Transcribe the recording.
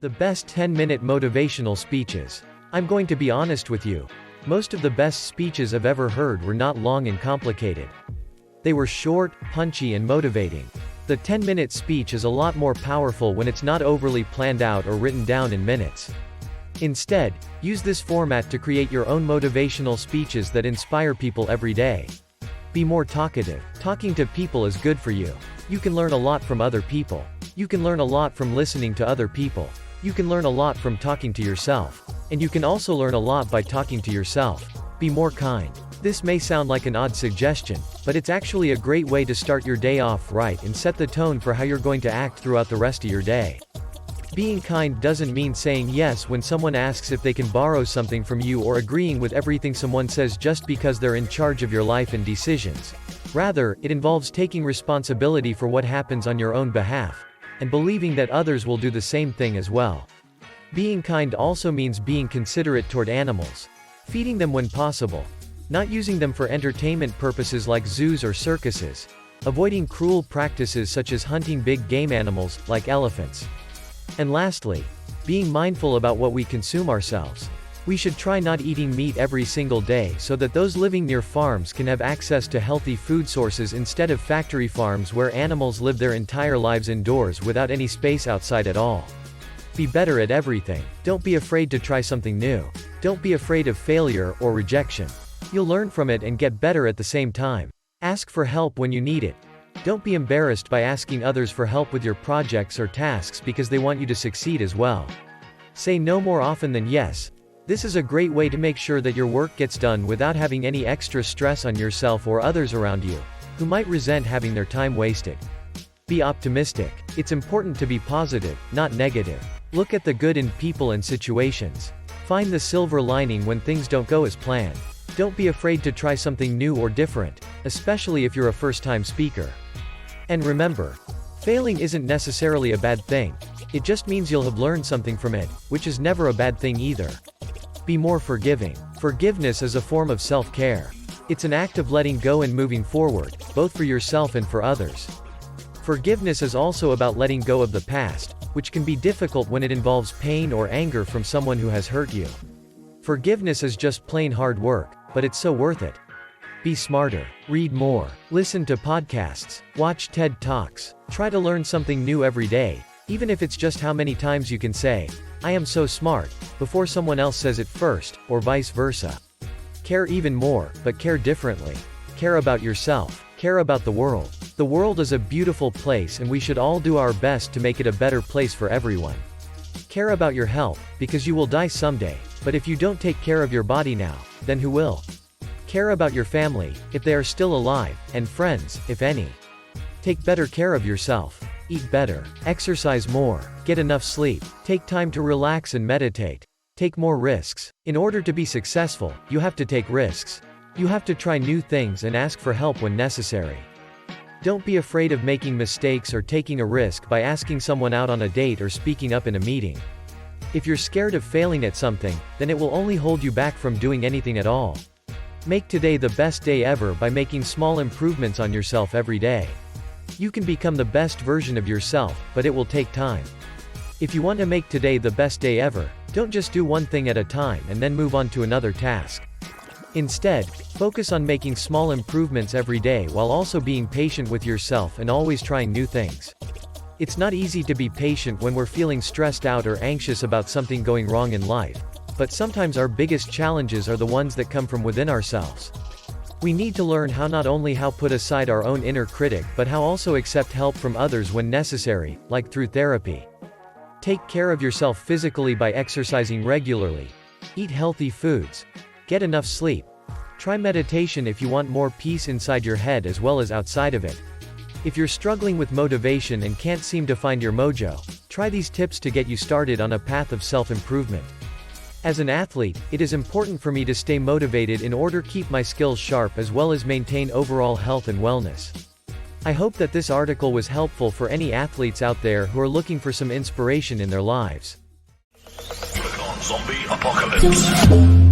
The best 10-minute motivational speeches. I'm going to be honest with you. Most of the best speeches I've ever heard were not long and complicated. They were short, punchy and motivating. The 10-minute speech is a lot more powerful when it's not overly planned out or written down in minutes. Instead, use this format to create your own motivational speeches that inspire people every day. Be more talkative. Talking to people is good for you. You can learn a lot from other people. You can learn a lot from listening to other people. You can learn a lot from talking to yourself. And you can also learn a lot by talking to yourself. Be more kind. This may sound like an odd suggestion, but it's actually a great way to start your day off right and set the tone for how you're going to act throughout the rest of your day. Being kind doesn't mean saying yes when someone asks if they can borrow something from you or agreeing with everything someone says just because they're in charge of your life and decisions. Rather, it involves taking responsibility for what happens on your own behalf, and believing that others will do the same thing as well. Being kind also means being considerate toward animals. Feeding them when possible. Not using them for entertainment purposes like zoos or circuses. Avoiding cruel practices such as hunting big game animals, like elephants. And lastly, being mindful about what we consume ourselves. We should try not eating meat every single day so that those living near farms can have access to healthy food sources instead of factory farms where animals live their entire lives indoors without any space outside at all. Be better at everything. Don't be afraid to try something new. Don't be afraid of failure or rejection. You'll learn from it and get better at the same time. Ask for help when you need it. Don't be embarrassed by asking others for help with your projects or tasks because they want you to succeed as well. Say no more often than yes. This is a great way to make sure that your work gets done without having any extra stress on yourself or others around you, who might resent having their time wasted. Be optimistic. It's important to be positive, not negative. Look at the good in people and situations. Find the silver lining when things don't go as planned. Don't be afraid to try something new or different, especially if you're a first-time speaker. And remember, failing isn't necessarily a bad thing. It just means you'll have learned something from it, which is never a bad thing either. Be more forgiving. Forgiveness is a form of self-care. It's an act of letting go and moving forward, both for yourself and for others. Forgiveness is also about letting go of the past, which can be difficult when it involves pain or anger from someone who has hurt you. Forgiveness is just plain hard work, but it's so worth it. Be smarter. Read more. Listen to podcasts. Watch TED Talks. Try to learn something new every day, even if it's just how many times you can say, "I am so smart," before someone else says it first, or vice versa. Care even more, but care differently. Care about yourself. Care about the world. The world is a beautiful place and we should all do our best to make it a better place for everyone. Care about your health, because you will die someday, but if you don't take care of your body now, then who will? Care about your family, if they are still alive, and friends, if any. Take better care of yourself. Eat better. Exercise more. Get enough sleep. Take time to relax and meditate. Take more risks. In order to be successful, you have to take risks. You have to try new things and ask for help when necessary. Don't be afraid of making mistakes or taking a risk by asking someone out on a date or speaking up in a meeting. If you're scared of failing at something, then it will only hold you back from doing anything at all. Make today the best day ever by making small improvements on yourself every day. You can become the best version of yourself, but it will take time. If you want to make today the best day ever, don't just do one thing at a time and then move on to another task. Instead, focus on making small improvements every day while also being patient with yourself and always trying new things. It's not easy to be patient when we're feeling stressed out or anxious about something going wrong in life, but sometimes our biggest challenges are the ones that come from within ourselves. We need to learn how not only how put aside our own inner critic but how also accept help from others when necessary, like through therapy. Take care of yourself physically by exercising regularly. Eat healthy foods. Get enough sleep. Try meditation if you want more peace inside your head as well as outside of it. If you're struggling with motivation and can't seem to find your mojo, try these tips to get you started on a path of self-improvement. As an athlete, it is important for me to stay motivated in order to keep my skills sharp as well as maintain overall health and wellness. I hope that this article was helpful for any athletes out there who are looking for some inspiration in their lives. Click on Zombie Apocalypse.